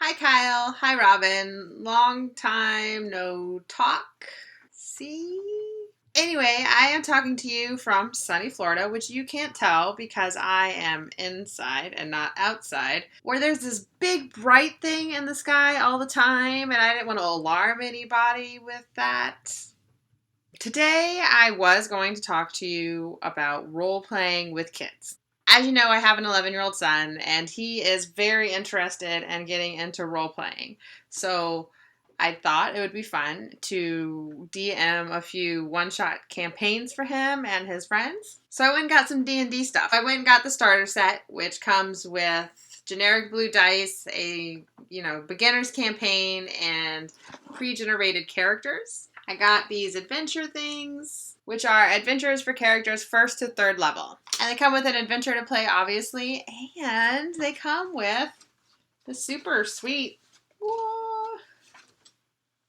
Hi, Kyle. Hi, Robin. Long time no talk. See? Anyway, I am talking to you from sunny Florida, which you can't tell because I am inside and not outside, where there's this big bright thing in the sky all the time, and I didn't want to alarm anybody with that. Today, I was going to talk to you about role playing with kids. As you know, I have an 11-year-old son, and he is very interested in getting into role playing. So I thought it would be fun to DM a few one-shot campaigns for him and his friends. So I went and got some D&D stuff. I went and got the starter set, which comes with generic blue dice, a beginner's campaign, and pre-generated characters. I got these adventure things, which are adventures for characters 1st to 3rd level. And they come with an adventure to play, obviously, and they come with the super sweet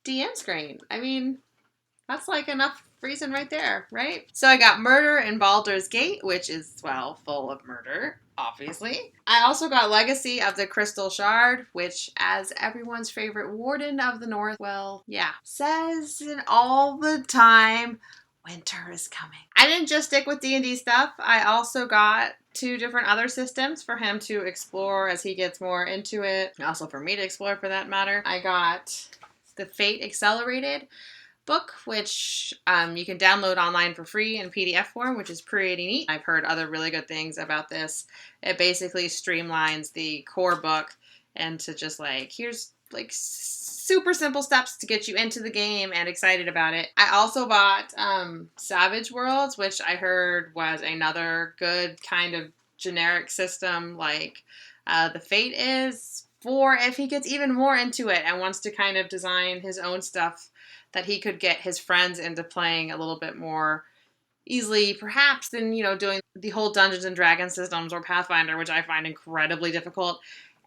DM screen. I mean, that's like enough reason right there, right? So I got Murder in Baldur's Gate, which is, well, full of murder, obviously. I also got Legacy of the Crystal Shard, which, as everyone's favorite Warden of the North, well, yeah, says all the time, winter is coming. I didn't just stick with D&D stuff. I also got 2 different other systems for him to explore as he gets more into it. Also for me to explore, for that matter. I got the Fate Accelerated book, which you can download online for free in PDF form, which is pretty neat. I've heard other really good things about this. It basically streamlines the core book into just here's super simple steps to get you into the game and excited about it. I also bought Savage Worlds, which I heard was another good kind of generic system like the Fate is, for if he gets even more into it and wants to kind of design his own stuff that he could get his friends into playing a little bit more easily, perhaps, than, doing the whole Dungeons and Dragons systems or Pathfinder, which I find incredibly difficult.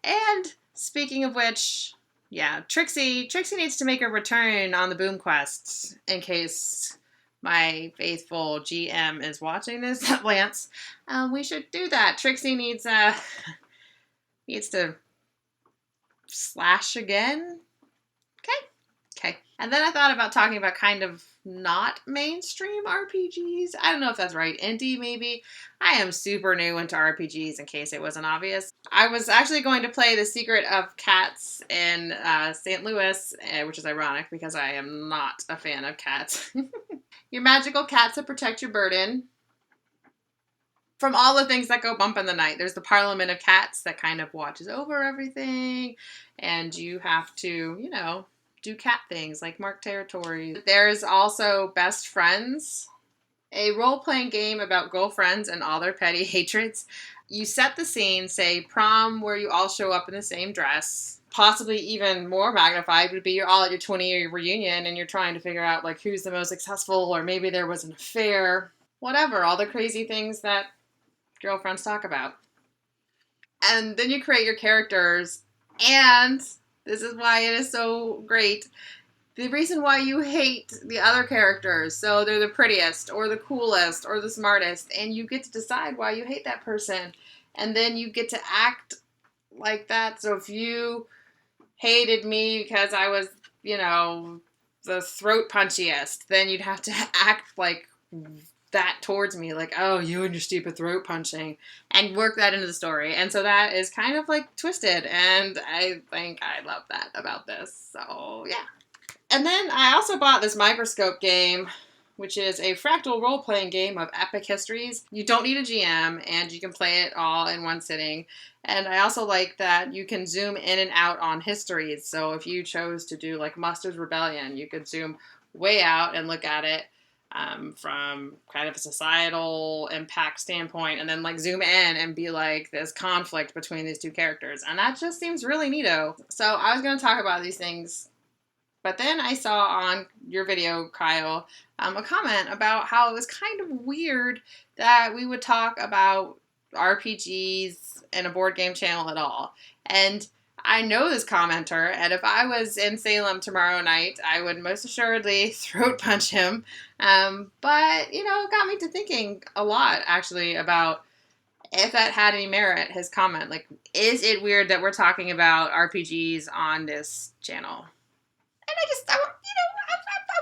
And speaking of which, yeah, Trixie needs to make a return on the Boom Quest, in case my faithful GM is watching this, Lance. We should do that. Trixie needs to slash again. Okay. And then I thought about talking about kind of not mainstream RPGs. I don't know if that's right. Indie, maybe. I am super new into RPGs, in case it wasn't obvious. I was actually going to play The Secret of Cats in St. Louis, which is ironic because I am not a fan of cats. Your magical cats that protect your burden from all the things that go bump in the night. There's the Parliament of Cats that kind of watches over everything, and you have to, do cat things like mark territory. There's also Best Friends, a role-playing game about girlfriends and all their petty hatreds. You set the scene, say prom, where you all show up in the same dress. Possibly even more magnified would be you're all at your 20-year reunion and you're trying to figure out who's the most successful, or maybe there was an affair. Whatever, all the crazy things that girlfriends talk about. And then you create your characters, and this is why it is so great. The reason why you hate the other characters, so they're the prettiest or the coolest or the smartest, and you get to decide why you hate that person. And then you get to act like that. So if you hated me because I was, the throat punchiest, then you'd have to act like that towards me, oh, you and your stupid throat punching, and work that into the story. And so that is kind of twisted, and I think I love that about this. So yeah. And then I also bought this Microscope game, which is a fractal role-playing game of epic histories. You don't need a GM, and you can play it all in one sitting. And I also like that you can zoom in and out on histories. So if you chose to do Mustard's Rebellion, you could zoom way out and look at it from kind of a societal impact standpoint, and then zoom in and be this conflict between these 2 characters. And that just seems really neato. So I was going to talk about these things, but then I saw on your video, Kyle, a comment about how it was kind of weird that we would talk about RPGs in a board game channel at all. And I know this commenter, and if I was in Salem tomorrow night, I would most assuredly throat punch him. But, it got me to thinking a lot, actually, about if that had any merit, his comment. Like, is it weird that we're talking about RPGs on this channel? And I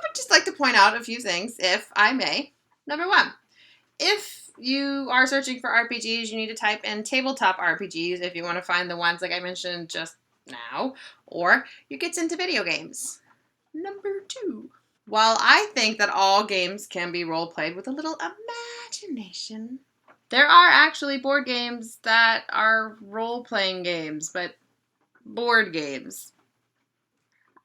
would just like to point out a few things, if I may. Number one, if you are searching for RPGs, you need to type in tabletop RPGs if you want to find the ones like I mentioned just now, or you get into video games. Number two, while I think that all games can be role played with a little imagination, there are actually board games that are role-playing games, but board games.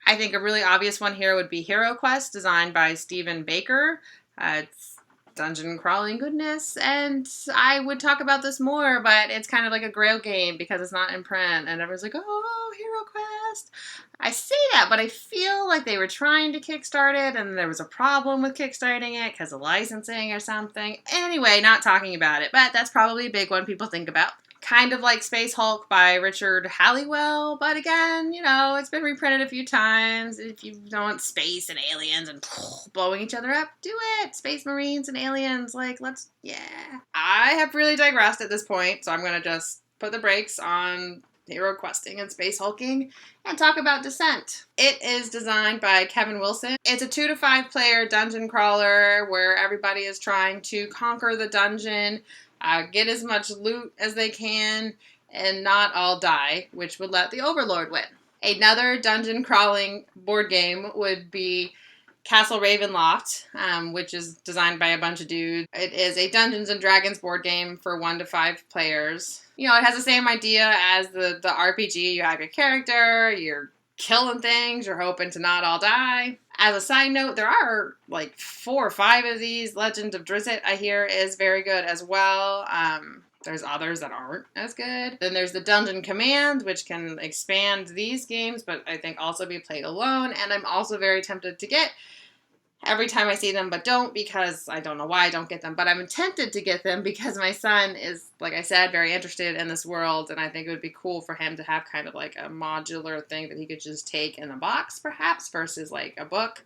I think a really obvious one here would be Heroquest, designed by Stephen Baker. It's dungeon crawling goodness, and I would talk about this more, but it's kind of like a grail game because it's not in print, and everyone's like, oh, HeroQuest. I say that, but I feel like they were trying to kickstart it, and there was a problem with kickstarting it because of licensing or something. Anyway, not talking about it, but that's probably a big one people think about. Kind of like Space Hulk by Richard Halliwell, but again, you know, it's been reprinted a few times. If you don't want space and aliens and blowing each other up, do it. Space Marines and aliens, like, let's, yeah. I have really digressed at this point, so I'm going to just put the brakes on hero questing and space hulking and talk about Descent. It is designed by Kevin Wilson. It's a 2 to 5 player dungeon crawler where everybody is trying to conquer the dungeon, get as much loot as they can, and not all die, which would let the Overlord win. Another dungeon crawling board game would be Castle Ravenloft, which is designed by a bunch of dudes. It is a Dungeons and Dragons board game for 1 to 5 players. You know, it has the same idea as the RPG. You have your character, you're killing things, you're hoping to not all die. As a side note, there are like 4 or 5 of these. Legend of Drizzt, I hear, is very good as well. There's others that aren't as good. Then there's the Dungeon Command, which can expand these games, but I think also be played alone. And I'm also very tempted to get every time I see them, but don't, because I don't know why I don't get them. But I'm tempted to get them because my son is, like I said, very interested in this world, and I think it would be cool for him to have kind of like a modular thing that he could just take in the box, perhaps, versus like a book.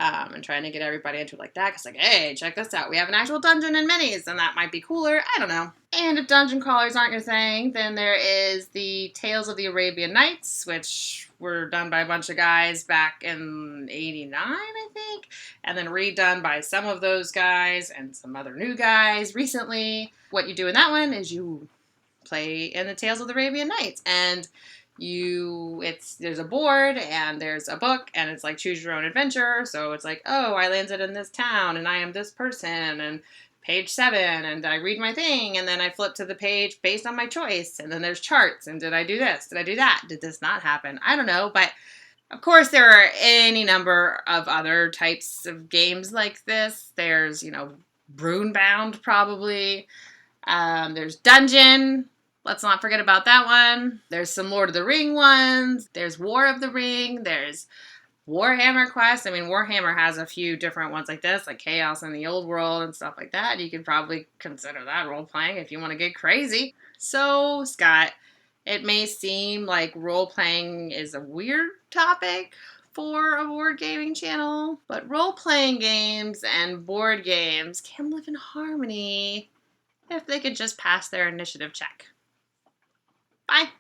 And trying to get everybody into it like that, because like, hey, check this out, we have an actual dungeon and minis, and that might be cooler. I don't know. And if dungeon crawlers aren't your thing, then there is the Tales of the Arabian Nights, which were done by a bunch of guys back in '89, I think, and then redone by some of those guys and some other new guys recently. What you do in that one is you play in the Tales of the Arabian Nights, and there's a board and there's a book, and it's like choose your own adventure. So it's like, oh, I landed in this town and I am this person, and page 7, and I read my thing, and then I flip to the page based on my choice, and then there's charts, and did I do this? Did I do that? Did this not happen? I don't know, but of course there are any number of other types of games like this. There's, you know, Runebound probably. There's Dungeon. Let's not forget about that one. There's some Lord of the Ring ones. There's War of the Ring. There's Warhammer Quest. I mean, Warhammer has a few different ones like this, like Chaos in the Old World and stuff like that. You could probably consider that role-playing if you want to get crazy. So, Scott, it may seem like role-playing is a weird topic for a board gaming channel, but role-playing games and board games can live in harmony if they could just pass their initiative check. Bye.